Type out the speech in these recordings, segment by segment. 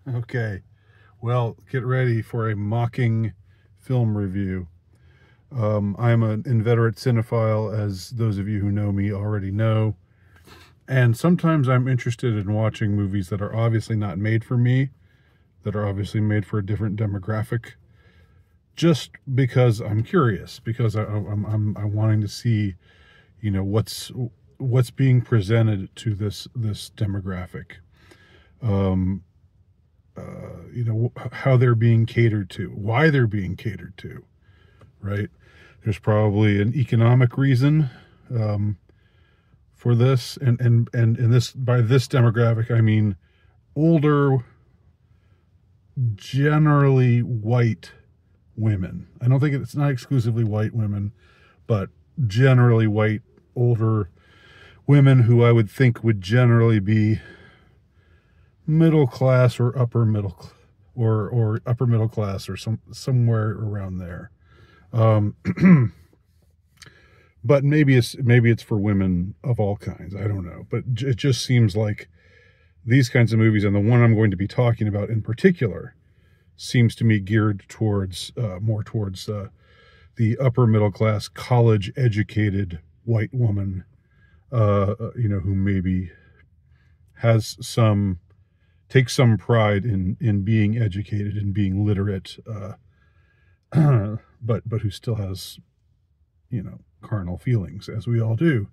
Okay, well, get ready for a mocking film review. I'm an inveterate cinephile, as those of you who know me already know, and sometimes I'm interested in watching movies that are obviously not made for me, that are obviously made for a different demographic, just because I'm curious, because I'm wanting to see, what's being presented to this demographic. How they're being catered to, why they're being catered to, right? There's probably an economic reason for this, and this, by this demographic, I mean older, generally white women. I don't think it's not exclusively white women, but generally white, older women who I would think would generally be middle class or upper middle, or upper middle class, or somewhere around there. But maybe it's for women of all kinds. I don't know, but it just seems like these kinds of movies, and the one I'm going to be talking about in particular, seems to me geared towards more towards the upper middle class, college educated white woman, who maybe takes some pride in being educated and being literate, but who still has, carnal feelings, as we all do.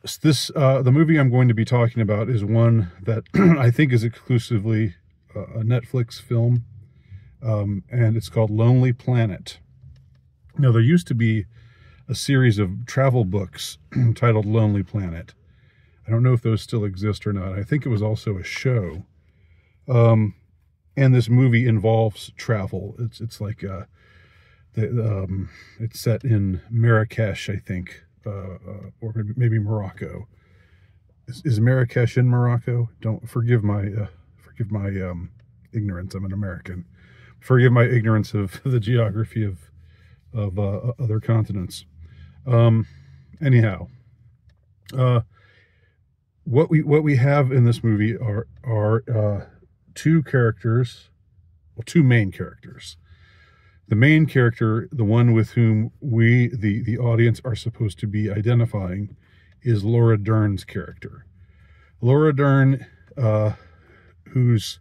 The movie I'm going to be talking about is one that I think is exclusively a Netflix film, and it's called Lonely Planet. Now, there used to be a series of travel books titled Lonely Planet. I don't know if those still exist or not. I think it was also a show. And this movie involves travel. It's like it's set in Marrakesh, I think, or maybe Morocco. Is Marrakesh in Morocco? Don't forgive my ignorance. I'm an American. Forgive my ignorance of the geography of other continents. Anyhow, what we have in this movie are two main characters. The main character, the one with whom we, the audience, are supposed to be identifying, is Laura Dern's character. Laura Dern, who's,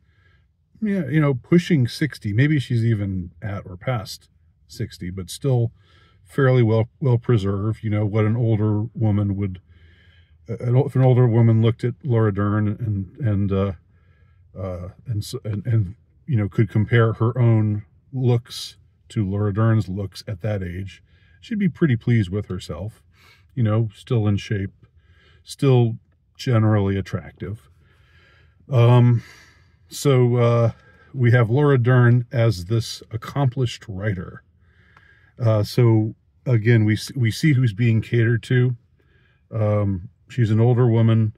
pushing 60. Maybe she's even at or past 60, but still fairly well preserved. What an older woman would, if an older woman looked at Laura Dern and could compare her own looks to Laura Dern's looks at that age, she'd be pretty pleased with herself. Still in shape, still generally attractive. So we have Laura Dern as this accomplished writer. So again, we see who's being catered to. She's an older woman.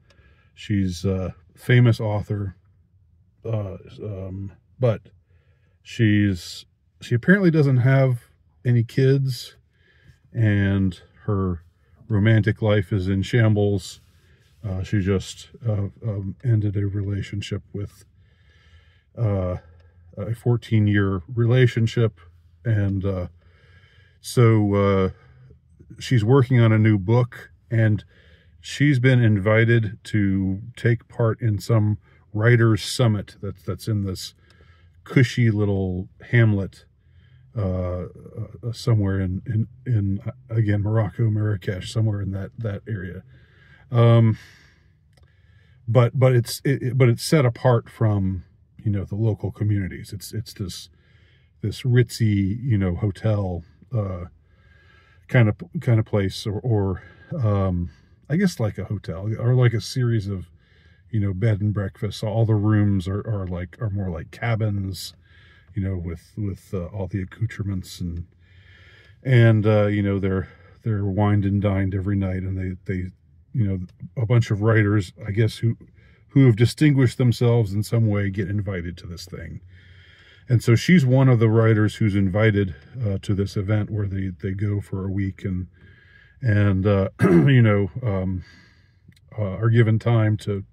She's a famous author. But she apparently doesn't have any kids, and her romantic life is in shambles. She just ended a relationship with a 14-year relationship, and so she's working on a new book, and she's been invited to take part in some writers' summit that's in this cushy little hamlet somewhere in again, Morocco, Marrakesh, somewhere in that area. But it's set apart from the local communities. It's this ritzy hotel kind of place, or I guess like a hotel, or like a series of bed and breakfast. All the rooms are more like cabins, with all the accoutrements, and they're wined and dined every night, and they a bunch of writers, I guess, who have distinguished themselves in some way, get invited to this thing. And so she's one of the writers who's invited to this event, where they go for a week and are given time to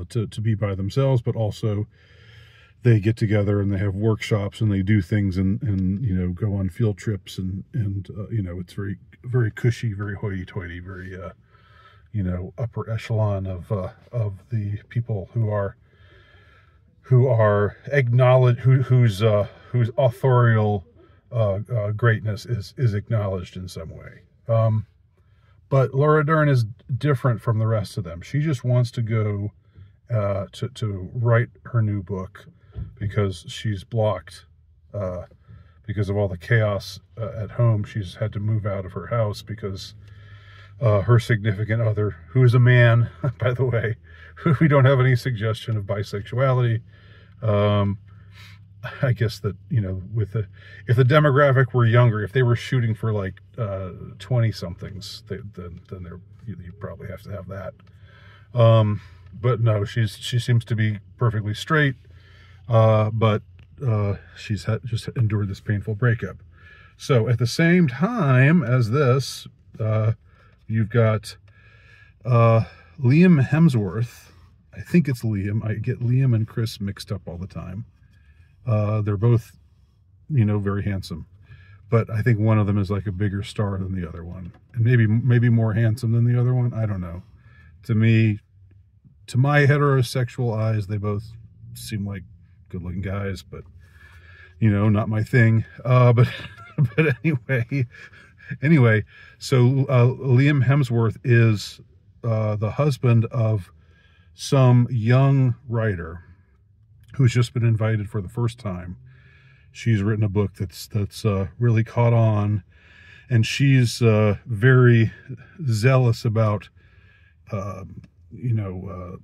to be by themselves, but also they get together and they have workshops and they do things and you know, go on field trips and you know, it's very, very cushy, very hoity-toity, very you know, upper echelon of the people who are acknowledged, whose authorial greatness is acknowledged in some way. But Laura Dern is different from the rest of them. She just wants to go to write her new book because she's blocked because of all the chaos at home. She's had to move out of her house because her significant other, who is a man, by the way, we don't have any suggestion of bisexuality. I guess that, you know, if the demographic were younger, if they were shooting for like 20-somethings, then you probably have to have that. But no, she seems to be perfectly straight, but she's just endured this painful breakup. So at the same time as this, you've got Liam Hemsworth. I think it's Liam. I get Liam and Chris mixed up all the time. They're both, you know, very handsome, but I think one of them is like a bigger star than the other one, and maybe more handsome than the other one. I don't know. To me, to my heterosexual eyes, they both seem like good-looking guys, but you know, not my thing. But anyway, so Liam Hemsworth is the husband of some young writer who's just been invited for the first time. She's written a book that's really caught on, and she's very zealous about you know,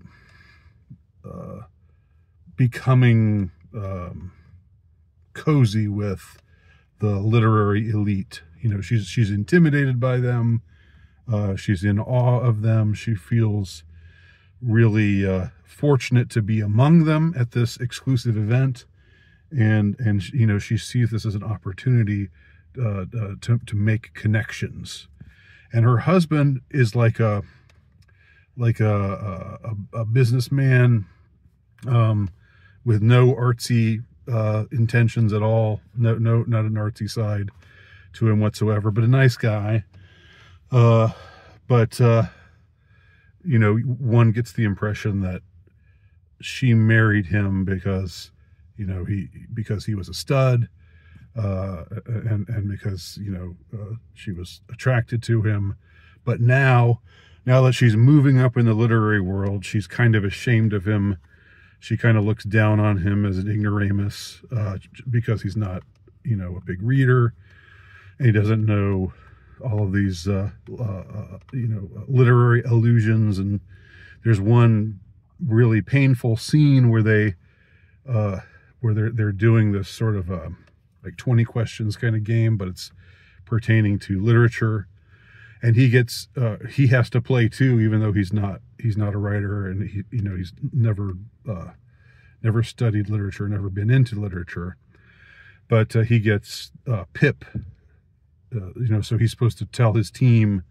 becoming cozy with the literary elite. You know, she's intimidated by them. She's in awe of them. She feels really fortunate to be among them at this exclusive event, and you know, she sees this as an opportunity to make connections. And her husband is like a businessman with no artsy intentions at all. No, not an artsy side to him whatsoever, but a nice guy. But you know, one gets the impression that she married him because, you know, because he was a stud, and because, you know, she was attracted to him. But now that she's moving up in the literary world, she's kind of ashamed of him. She kind of looks down on him as an ignoramus, because he's not, you know, a big reader, and he doesn't know all of these, you know, literary allusions. And there's one really painful scene where they're doing this sort of like 20 questions kind of game, but it's pertaining to literature. And he has to play too, even though he's not a writer, and you know, he's never studied literature, never been into literature. But he gets Pip. You know, so he's supposed to tell his team,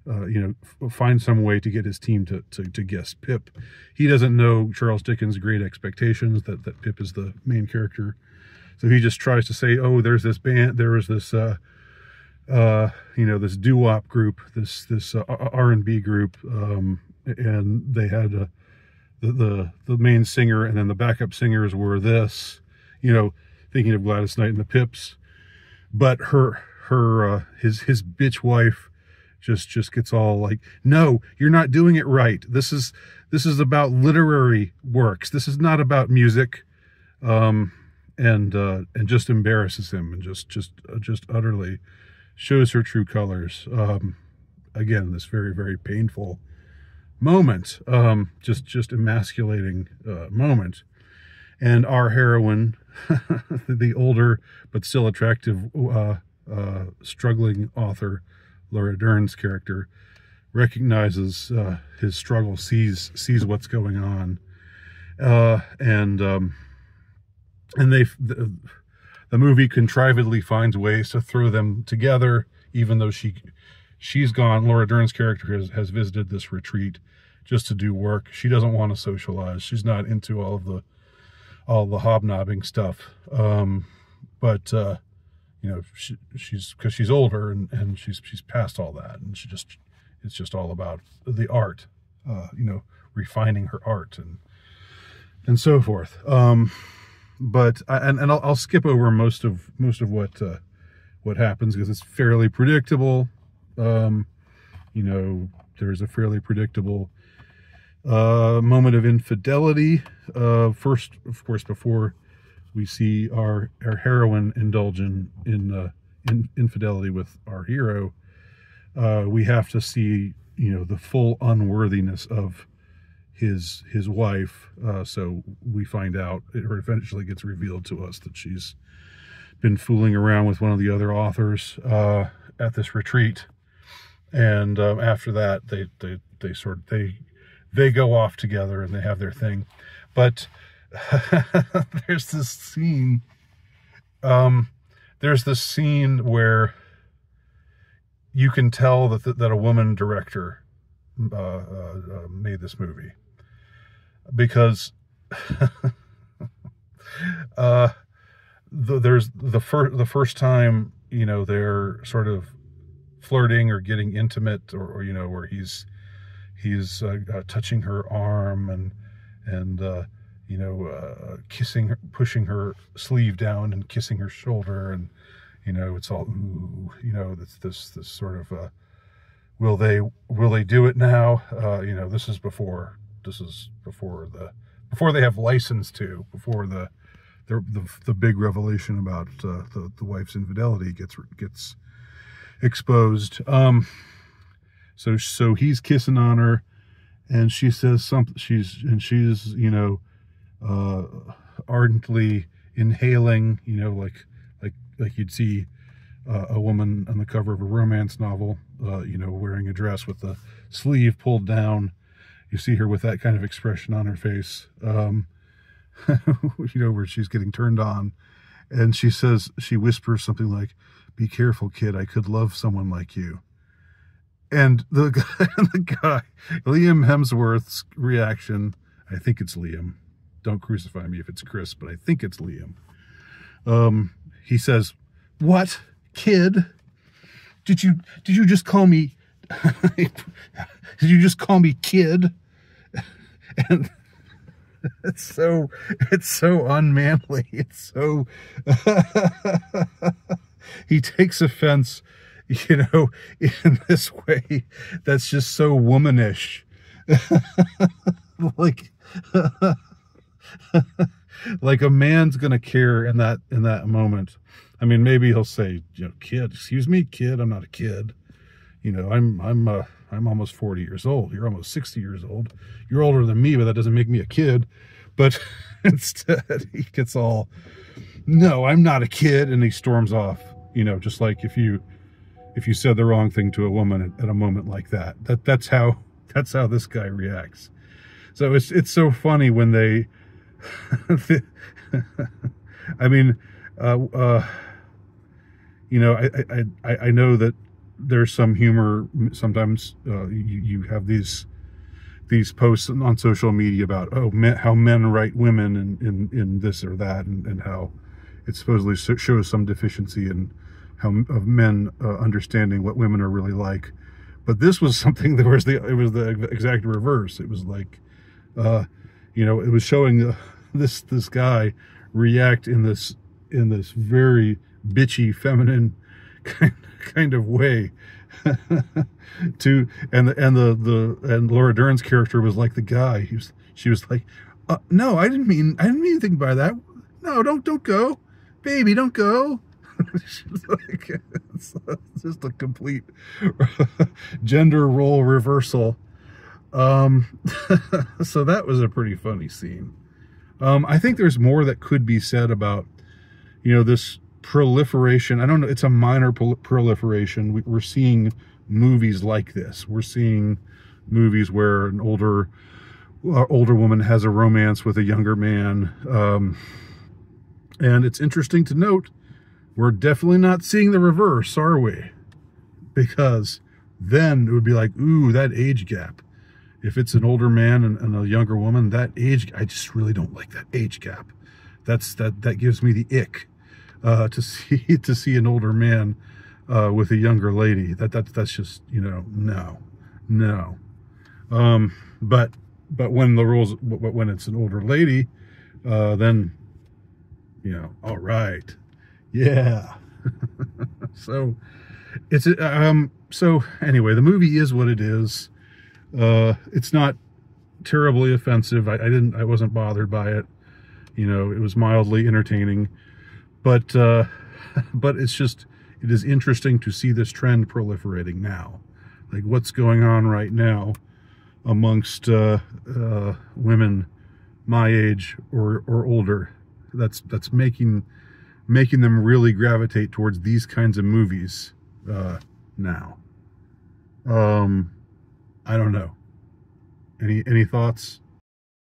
you know, find some way to get his team to guess Pip. He doesn't know Charles Dickens' Great Expectations, that Pip is the main character. So he just tries to say, oh, there's this band, there was this, you know, this doo-wop group, this R&B group, and they had the main singer, and then the backup singers were this, you know, thinking of Gladys Knight and the Pips. But his bitch wife just gets all like, no, you're not doing it right. This is about literary works. This is not about music. And just embarrasses him, and just utterly shows her true colors. Again, this very, very painful moment, just emasculating moment. And our heroine, the older but still attractive struggling author, Laura Dern's character, recognizes his struggle, sees what's going on, and the movie contrivedly finds ways to throw them together, even though she's gone. Laura Dern's character has visited this retreat just to do work. She doesn't want to socialize. She's not into all the hobnobbing stuff. But you know, she's because she's older and she's past all that, and it's just all about the art, you know, refining her art and so forth. But I'll skip over most of what happens because it's fairly predictable. You know, there's a fairly predictable moment of infidelity. First, of course, before we see our heroine indulge in infidelity with our hero, we have to see, you know, the full unworthiness of his wife. So we find out, it eventually gets revealed to us that she's been fooling around with one of the other authors at this retreat, and after that they go off together and they have their thing. But there's this scene where you can tell that a woman director made this movie, because there's the first time, you know, they're sort of flirting or getting intimate, or you know, where he's touching her arm and you know, kissing her, pushing her sleeve down and kissing her shoulder, and you know, it's all ooh, you know, this sort of will they do it now? You know, this is before they have license to, before the big revelation about the wife's infidelity gets exposed. So he's kissing on her, and she says something. She's you know, ardently inhaling, you know, like you'd see a woman on the cover of a romance novel, you know, wearing a dress with the sleeve pulled down. You see her with that kind of expression on her face, you know, where she's getting turned on. And she whispers something like, "Be careful, kid, I could love someone like you." And the guy, Liam Hemsworth's reaction, I think it's Liam. Don't crucify me if it's Chris, but I think it's Liam. He says, "What, kid? Did you just call me? Did you just call me kid?" And it's so unmanly. It's so he takes offense, you know, in this way that's just so womanish. Like a man's gonna care in that moment. I mean, maybe he'll say, you know, "Kid, excuse me, kid, I'm not a kid. You know, I'm almost 40 years old. You're almost 60 years old. You're older than me, but that doesn't make me a kid." But instead, he gets all, "No, I'm not a kid," and he storms off. You know, just like if you said the wrong thing to a woman at a moment like that. That's how this guy reacts. So it's so funny when they, I mean, you know, I know that there's some humor sometimes. You have these posts on social media about, oh, how men write women in this or that, and how it supposedly shows some deficiency in of men understanding what women are really like. But this was something that was it was the exact reverse. It was like, you know, it was showing this guy react in this very bitchy, feminine kind of way to, and Laura Dern's character was like the guy. She was like, "No, I didn't mean anything by that. No, don't go, baby, don't go." Like, it's just a complete gender role reversal. So that was a pretty funny scene. I think there's more that could be said about, you know, this proliferation. I don't know, it's a minor proliferation. We're seeing movies like this. We're seeing movies where an older woman has a romance with a younger man. And it's interesting to note, we're definitely not seeing the reverse, are we? Because then it would be like, ooh, that age gap. If it's an older man and a younger woman, that age, I just really don't like that age gap. That gives me the ick to see an older man with a younger lady. That's just, you know, no. But when it's an older lady, then, you know, all right, yeah. So so anyway, the movie is what it is. It's not terribly offensive. I wasn't bothered by it. You know, it was mildly entertaining, but it is interesting to see this trend proliferating now. Like what's going on right now amongst women my age or older, that's making them really gravitate towards these kinds of movies now. I don't know. Any thoughts?